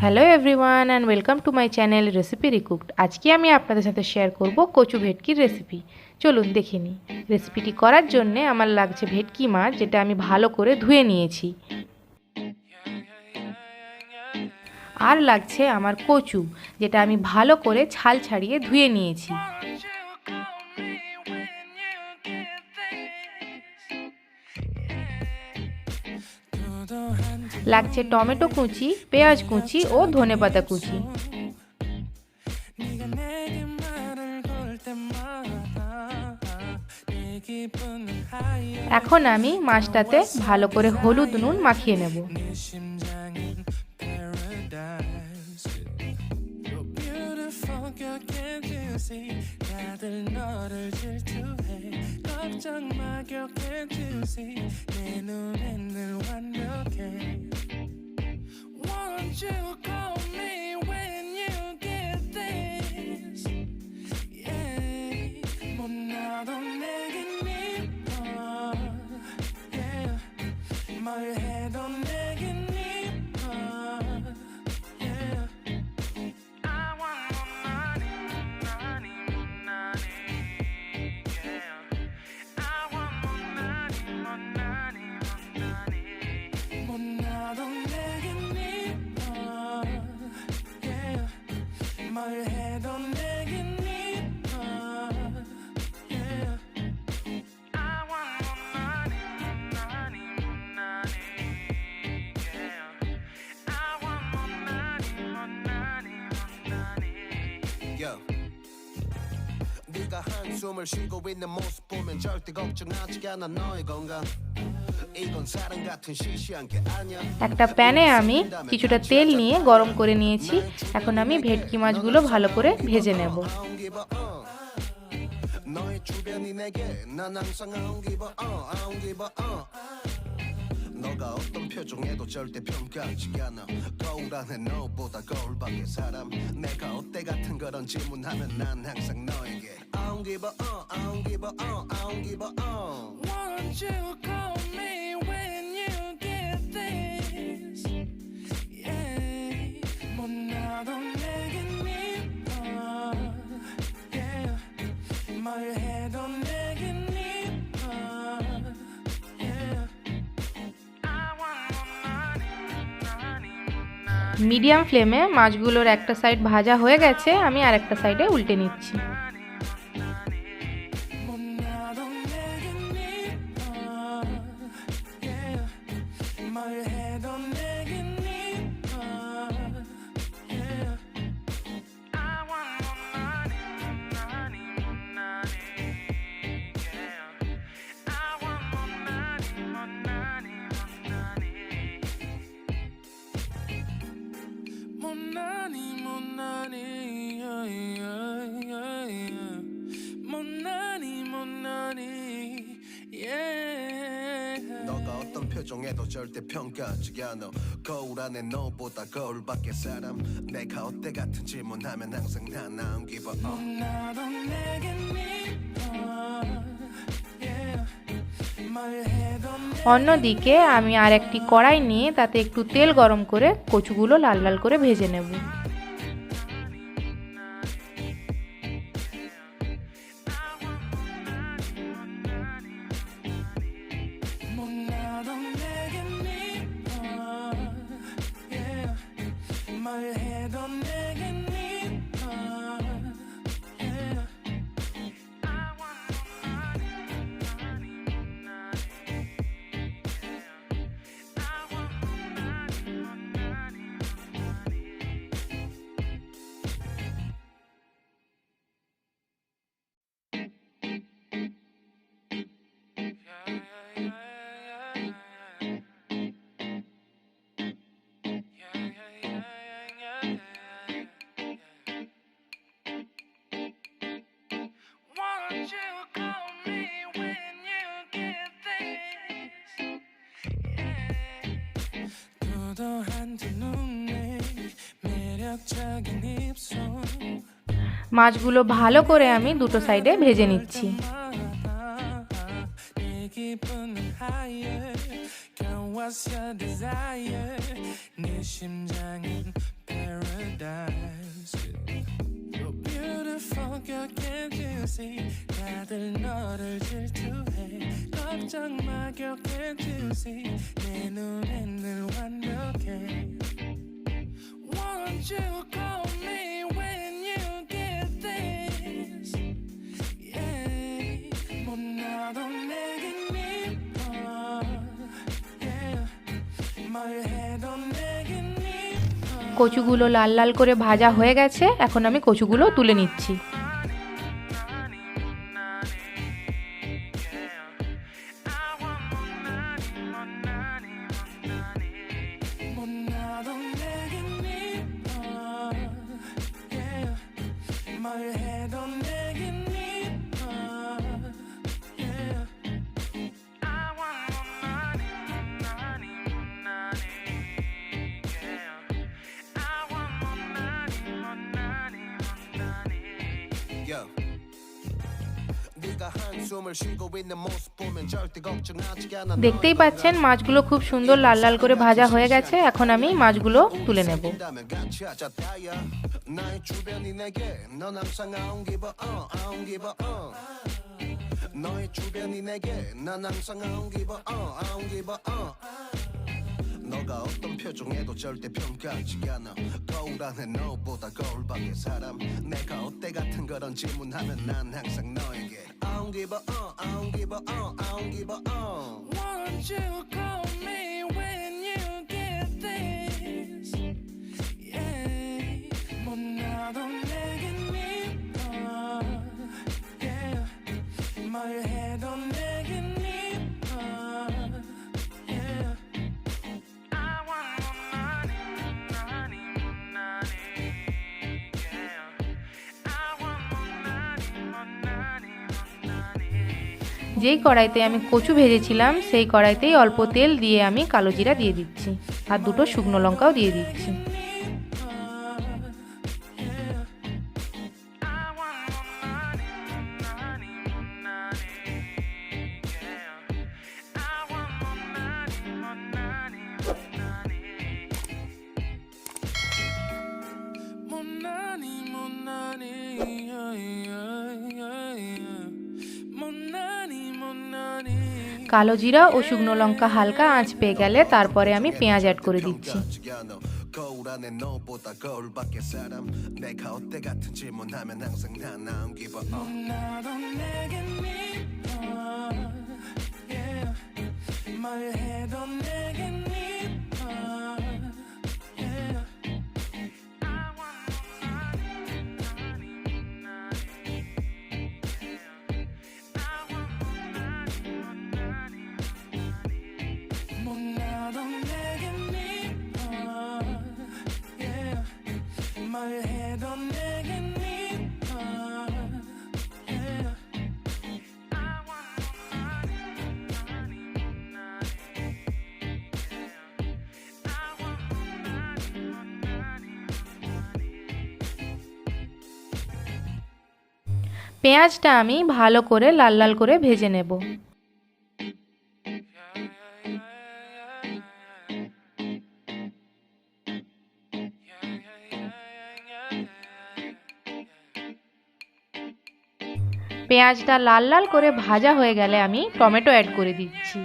Hello everyone and welcome to my channel recipe recooked. আজকে আমি আপনাদের সাথে শেয়ার করব কচু ভেটকির রেসিপি। চলুন দেখে নিই। রেসিপিটি করার জন্যে আমার লাগছে ভেটকি মাছ, যেটা আমি ভালো করে ধুয়ে নিয়েছি। আর লাগছে আমার কচু, যেটা আমি ভালো করে ছাল ছাড়িয়ে ধুয়ে নিয়েছি। লাগছে টমেটো কুচি, পেঁয়াজ কুচি ও ধনেপাতা কুচি। এখন আমি মাছটাতে ভালো করে হলুদ নুন মাখিয়ে নেব। 한숨을 쉬고 있는 모습 보면 절대 걱정하지 않아 너의 건강. 이건 사랑 같은 시시한 게 아니야. একটা প্যানে আমি কিছুটা তেল নিয়ে গরম করে নিয়েছি। এখন আমি ভেটকি মাছগুলো ভালো করে ভেজে নেব। 너의 주변이 내게 난 항상 I don't give a 너가 어떤 표정에도 절대 평가하지 않아. 거울 안에 너보다 거울 밖의 사람. 내가 어때 같은 그런 질문하면 난 항상 너에게 I don't give a I don't give a I don't give a Won't you call me when you get this? Yeah. 뭐 나도 내겐 미워. Yeah. 뭘 해도 내겐 미워. Medium ফ্লেমে মাছগুলোর একটা সাইড ভাজা হয়ে গেছে, আমি আর একটা সাইডে উল্টে নিচ্ছি। 너가 어떤 표정에도 절대 평가하지 않아. 거울 안에 너보다 거울 밖의 사람. 내가 어때 같은 질문하면 항상 난 I don't give a 나도 내겐 অন্যদিকে আমি আর একটি কড়াই নিয়ে তাতে একটু তেল গরম করে কচুগুলো লাল লাল করে ভেজে নেব। মাছগুলো ভালো করে আমি দুটো সাইডে ভেজে নিচ্ছি। paradise. You're beautiful, girl, can't you see? 다들 너를 질투해. 걱정 마, girl, can't you see? 내 눈엔 늘 완벽해. Won't you call me when you get this? Yeah, 못나도 내겐 이뻐. Yeah, 뭘 해도 내겐 이뻐. কচুগুলো লাল লাল করে ভাজা হয়ে গেছে, এখন আমি কচুগুলো তুলে নিচ্ছি। দেখতেই পাচ্ছেন মাছগুলো খুব সুন্দর লাল লাল করে ভাজা হয়ে গেছে, এখন আমি মাছগুলো তুলে নেব। 너가 어떤 표정에도 절대 평가하지 않아. 거울 안에 너보다 거울 밖의 사람. 내가 어때 같은 그런 질문하면 난 항상 너에게 I don't give a I don't give a I don't give a Won't you call me when you get this? Yeah, 못나도 내겐 이뻐. Yeah, 뭘 해도 내겐 이뻐. Yeah. যেই কড়াইতে আমি কচু ভেজেছিলাম সেই কড়াইতেই অল্প তেল দিয়ে আমি কালো জিরা দিয়ে দিচ্ছি, আর দুটো শুকনো লঙ্কাও দিয়ে দিচ্ছি। কালো জিরা ও শুকনো লঙ্কা হালকা আঁচ পেয়ে গেলে তারপরে আমি পেঁয়াজ অ্যাড করে দিচ্ছি। 거울 안에 너보다 거울 밖의 사람. 내가 어때 같은 질문하면 항상 난 I don't give a 못나도 내겐 이뻐. Yeah, 뭘 해도 내겐 이뻐. Yeah. 못나도 내겐 이뻐. Yeah, 뭘 해도 내겐 이뻐. Yeah. পেঁয়াজটা আমি ভালো করে লাল লাল করে ভেজে নেব। পেঁয়াজটা লাল লাল করে ভাজা হয়ে গেলে আমি টমেটো অ্যাড করে দিচ্ছি।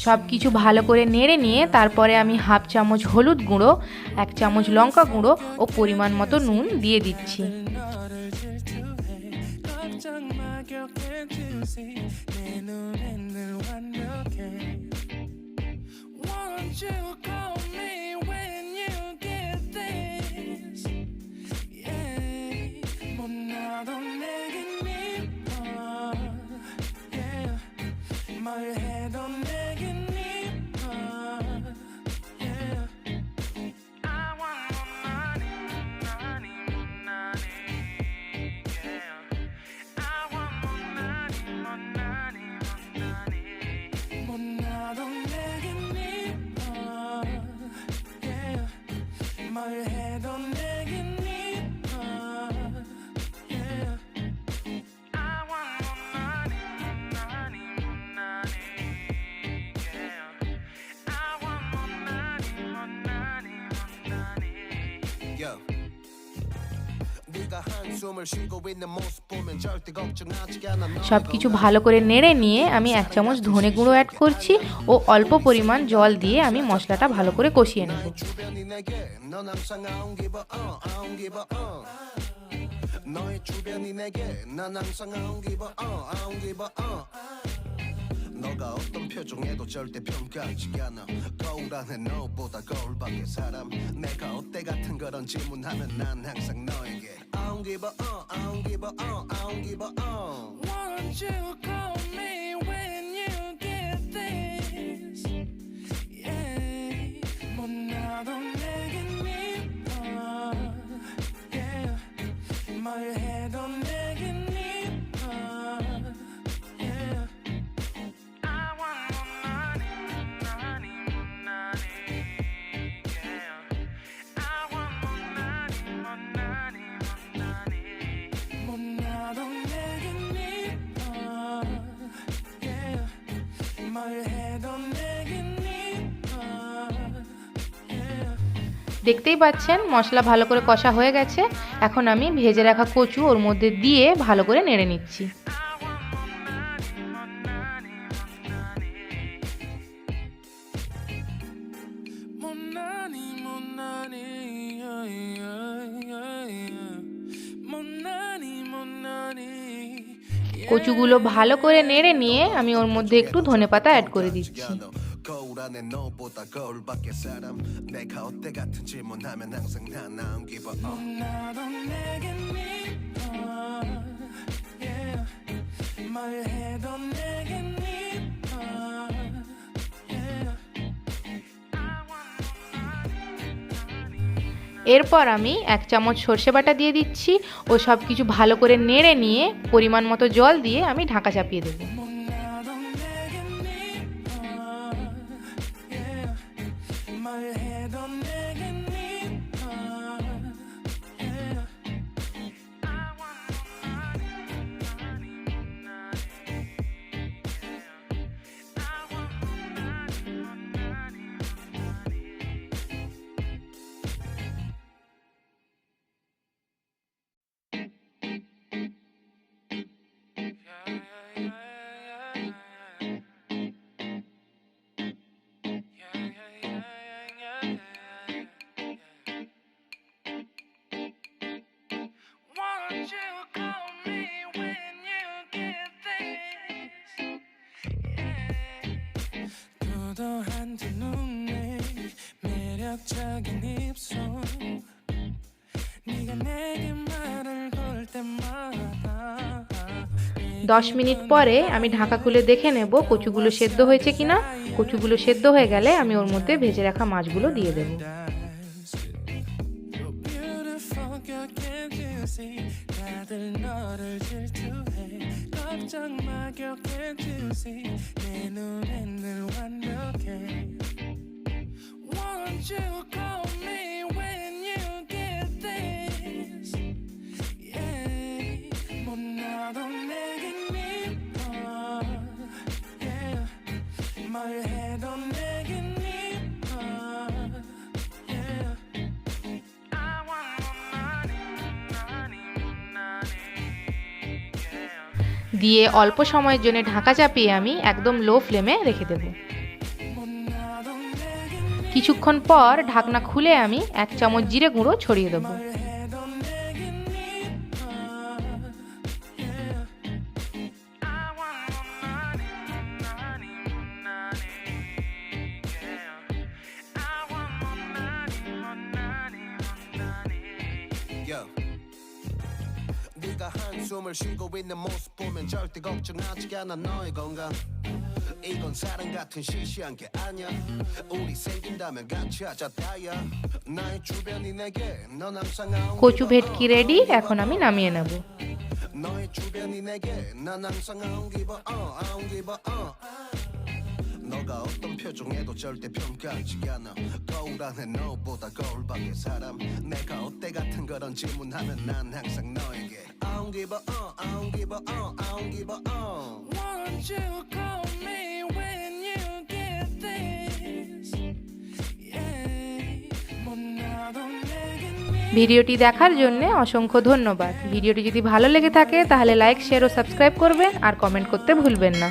সব কিছু ভালো করে নেড়ে নিয়ে তারপরে আমি হাফ চামচ হলুদ গুঁড়ো, 1 চামচ লঙ্কা গুঁড়ো ও পরিমাণ মতো নুন দিয়ে দিচ্ছি। 한숨을 쉬고 있는 모습 보면 절대 걱정하지 않아 সব কিছু ভালো করে নেড়ে নিয়ে আমি 1 চামচ ধনে গুঁড়ো অ্যাড করছি ও অল্প পরিমাণ জল দিয়ে আমি মশলাটা ভালো করে কষিয়ে নেব। 주변이 내게 넌 항상 I don't give a I don't give a 너의 주변이 내게 난 항상 I don't give a I don't give a 너가 어떤 표정에도 절대 평가하지 않아 거울 안에 너보다 거울 밖의 사람 내가 어때 같은 그런 질문하면 난 항상 너에게 I don't give a I don't give a I don't give a Won't you call me when you get this? Yeah, 못나도 내겐 이뻐. Yeah, 말해도 내겐 이뻐. Yeah, I want more money, yeah. I want more money, 못나도 내겐 이뻐. Yeah, 말해도 내겐 이뻐. Yeah. দেখতেই পাচ্ছেন মশলা ভালো করে কষা হয়ে গেছে। এখন আমি ভেজে রাখা কচু ওর মধ্যে দিয়ে ভালো করে নেড়ে নিচ্ছি। কচুগুলো ভালো করে নেড়ে নিয়ে আমি ওর মধ্যে একটু ধনেপাতা অ্যাড করে দিচ্ছি। 거울 안에 너보다 거울 밖의 사람 내가 어때 같은 질문하면 항상 난 I don't give a 나도 내겐 이뻐. Yeah, 말해도 내겐 이뻐. Yeah, I want এরপর আমি 1 চামচ সর্ষে বাটা দিয়ে দিচ্ছি ও সব কিছু ভালো করে নেড়ে নিয়ে পরিমাণ মতো জল দিয়ে আমি ঢাকা চাপিয়ে দেবো। 못나도 내겐 이뻐. Yeah, 말해도 내겐 이뻐. Yeah, I want Won't you call me when you get this? Yeah. 도도한 두 눈에 매력적인 입술 네가 내게 말을 걸 때마다 10 minute পরে আমি ঢাকা খুলে দেখে নেব কচুগুলো সেদ্ধ হয়েছে কিনা। কচুগুলো সেদ্ধ হয়ে গেলে আমি ওর মধ্যে ভেজে রাখা মাছগুলো দিয়ে দেব। 다들 너를 질투해 걱정 마 can't you see 내 눈엔 늘 완벽해 Won't you call me when you get this Yeah 못나도 내겐 이뻐 Yeah 말해도 내겐 이뻐 Yeah I want দিয়ে অল্প সময়ের জন্য ঢাকা চাপিয়ে আমি একদম লো ফ্লেমে রেখে দেব। কিছুক্ষণ পর ঢাকনা খুলে আমি 1 চামচ জিরে গুঁড়ো ছড়িয়ে দেব। 네가 한숨을 쉬고 있는 모습 보면 절대 걱정하지 않아 너의 건강 이건 사랑 같은 시시한 게 아니야 우리 생긴다면 같이 하자 다야 나의 주변이 내게 넌 항상 কচু ভেটকি রেডি, এখন আমি নামিয়ে নেব। 너의 주변이 내게 난 항상 I don't give a I don't give a 너가 어떤 표정에도 절대 평가하지 않아 거울 안에 너보다 거울 밖의 사람 내가 어때 같은 그런 질문하면 난 항상 너에게 I don't give a I don't give a I don't give a Won't you call me when you get this Yeah 못나도 내겐 ভিডিওটি দেখার জন্য অসংখ্য ধন্যবাদ। ভিডিওটি যদি ভালো লেগে থাকে তাহলে লাইক, শেয়ার ও সাবস্ক্রাইব করবেন আর কমেন্ট করতে ভুলবেন না।